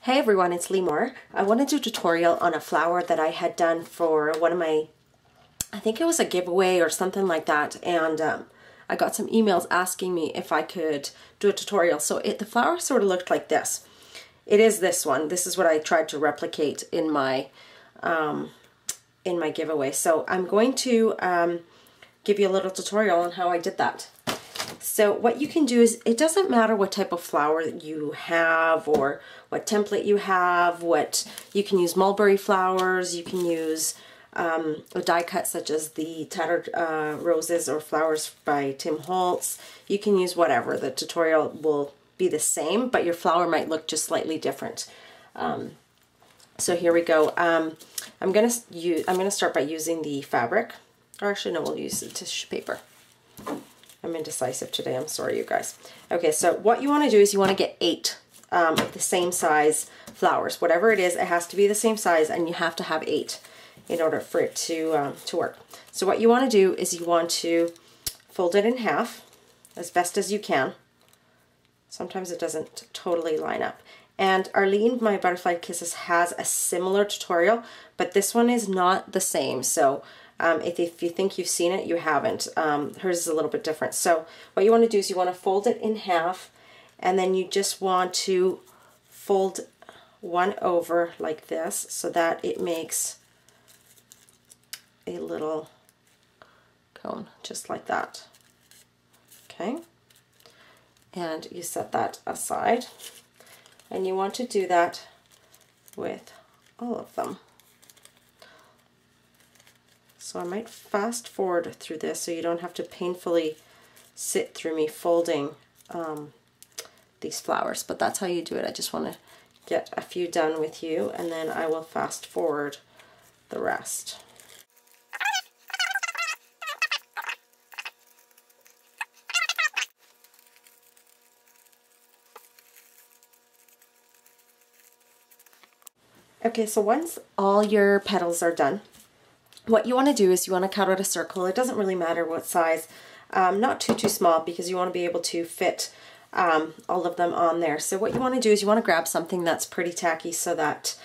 Hey everyone, it's Lee Moore. I want to do a tutorial on a flower that I had done for one of my, I think it was a giveaway or something like that, and I got some emails asking me if I could do a tutorial. So the flower sort of looked like this. It is this one. This is what I tried to replicate in my giveaway. So I'm going to give you a little tutorial on how I did that. So what you can do is, it doesn't matter what type of flower you have or what template you have, you can use mulberry flowers, you can use a die cut such as the Tattered Roses or Flowers by Tim Holtz. You can use whatever. The tutorial will be the same, but your flower might look just slightly different. So here we go. I'm gonna start by using the fabric, or actually no, we'll use the tissue paper. I'm indecisive today, I'm sorry you guys. Okay, so what you want to do is you want to get 8 of the same size flowers. Whatever it is, it has to be the same size, and you have to have 8 in order for it to work. So what you want to do is you want to fold it in half as best as you can. Sometimes it doesn't totally line up. And Arlene, my Butterfly Kisses, has a similar tutorial, but this one is not the same. So if you think you've seen it, you haven't. Hers is a little bit different. So what you want to do is you want to fold it in half, and then you just want to fold one over like this so that it makes a little cone, just like that. Okay? And you set that aside. And you want to do that with all of them. So I might fast forward through this so you don't have to painfully sit through me folding these flowers, but that's how you do it. I just want to get a few done with you, and then I will fast forward the rest. Okay, so once all your petals are done, what you want to do is you want to cut out a circle. It doesn't really matter what size, not too small, because you want to be able to fit all of them on there. So what you want to do is you want to grab something that's pretty tacky so that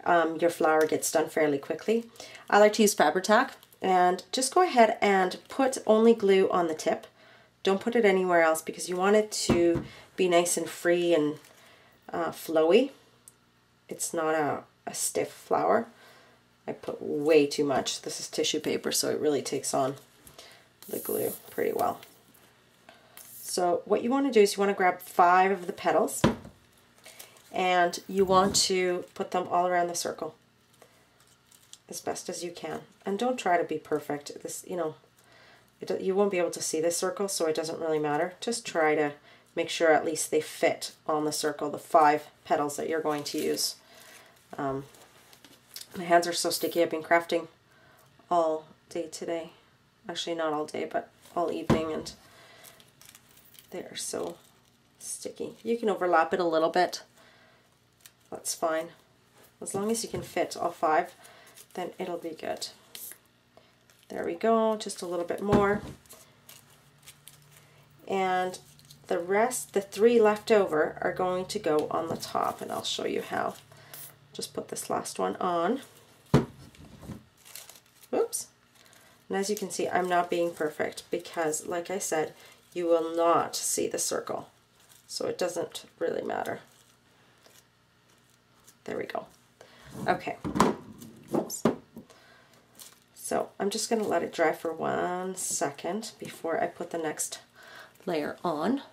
your flower gets done fairly quickly. I like to use Fabri-Tac, and just go ahead and put only glue on the tip. Don't put it anywhere else because you want it to be nice and free and flowy. It's not a stiff flower. I put way too much. This is tissue paper, so it really takes on the glue pretty well. So what you want to do is you want to grab 5 of the petals, and you want to put them all around the circle as best as you can. And don't try to be perfect. This, you won't be able to see this circle, so it doesn't really matter. Just try to make sure at least they fit on the circle, the 5 petals that you're going to use. My hands are so sticky. I've been crafting all day today. Actually, not all day, but all evening, and they are so sticky. You can overlap it a little bit. That's fine. As long as you can fit all 5, then it'll be good. There we go. Just a little bit more. And the rest, the 3 left over, are going to go on the top, and I'll show you how. Just put this last one on. Oops. And as you can see, I'm not being perfect because, like I said, you will not see the circle. So it doesn't really matter. There we go. Okay. Oops. So I'm just going to let it dry for 1 second before I put the next layer on.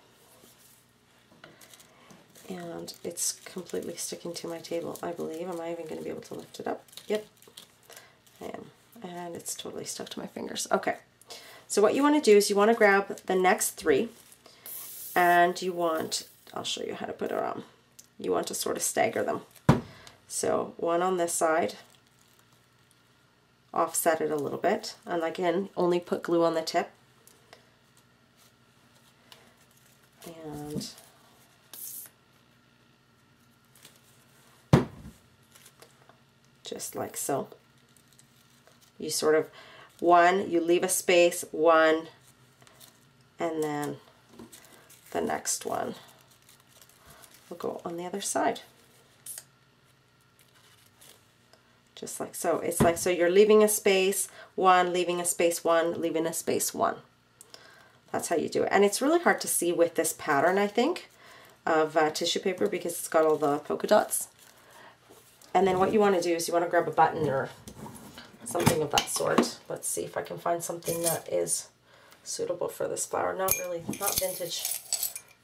And it's completely sticking to my table, I believe. Am I even going to be able to lift it up? Yep, I am. And it's totally stuck to my fingers. Okay, so what you want to do is you want to grab the next 3, and you want, I'll show you how to put it on. You want to sort of stagger them. So 1 on this side, offset it a little bit, and again, only put glue on the tip. And just like so. You sort of, 1, you leave a space, 1, and then the next one will go on the other side. Just like so. It's like, so you're leaving a space, one, leaving a space, one, leaving a space, one. That's how you do it. And it's really hard to see with this pattern, I think, of tissue paper because it's got all the polka dots. And then what you want to do is you want to grab a button or something of that sort. Let's see if I can find something that is suitable for this flower. Not really, not vintage.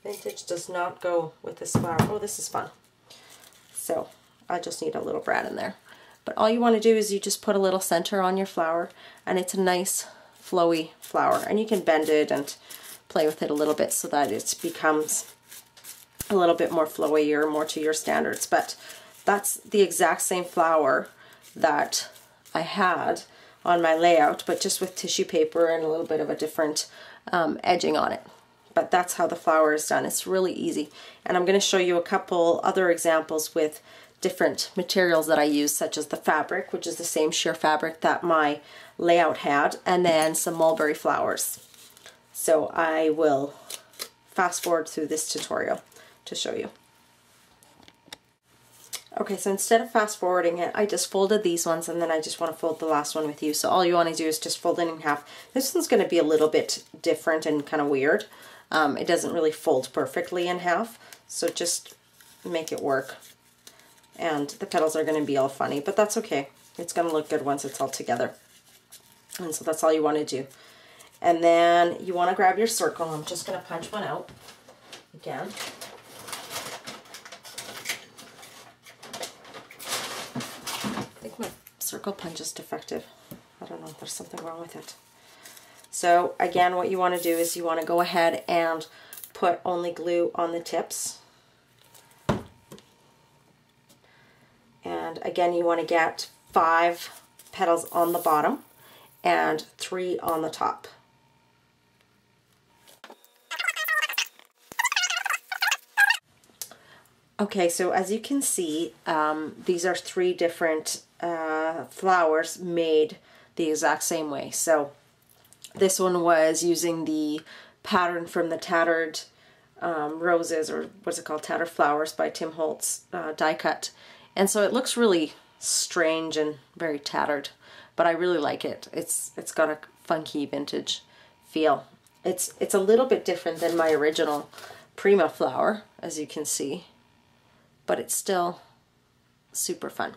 Vintage does not go with this flower. Oh, this is fun. So I just need a little brad in there. But all you want to do is you just put a little center on your flower, and it's a nice flowy flower. And you can bend it and play with it a little bit so that it becomes a little bit more flowy or more to your standards. But that's the exact same flower that I had on my layout, but just with tissue paper and a little bit of a different edging on it. But that's how the flower is done. It's really easy. And I'm going to show you a couple other examples with different materials that I use, such as the fabric, which is the same sheer fabric that my layout had, and then some mulberry flowers. So I will fast forward through this tutorial to show you. Okay, so instead of fast forwarding it, I just folded these ones, and then I just want to fold the last one with you. So all you want to do is just fold it in half. This one's going to be a little bit different and kind of weird. It doesn't really fold perfectly in half, so just make it work. And the petals are going to be all funny, but that's okay. It's going to look good once it's all together. And so that's all you want to do. And then you want to grab your circle. I'm just going to punch one out again. I think my circle punch is defective. I don't know if there's something wrong with it. So again, what you want to do is you want to go ahead and put only glue on the tips. And again, you want to get 5 petals on the bottom and 3 on the top. Okay, so as you can see, these are 3 different flowers made the exact same way. So this one was using the pattern from the Tattered Roses, or what's it called, Tattered Flowers by Tim Holtz die cut. And so it looks really strange and very tattered, but I really like it. It's got a funky vintage feel. It's a little bit different than my original Prima Flower, as you can see, but it's still super fun.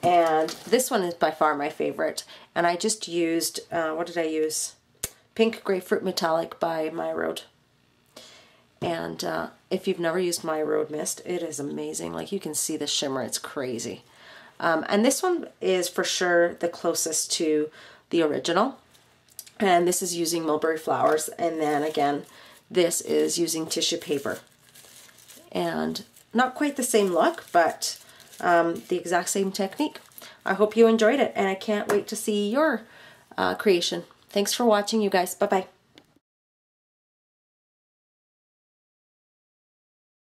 And this one is by far my favorite. And I just used, what did I use? Pink Grapefruit Metallic by My Road. And if you've never used My Road Mist, it is amazing. Like, you can see the shimmer, it's crazy. And this one is for sure the closest to the original. And this is using mulberry flowers. And then again, this is using tissue paper. And not quite the same look, but the exact same technique. I hope you enjoyed it, and I can't wait to see your creation. Thanks for watching, you guys. Bye-bye.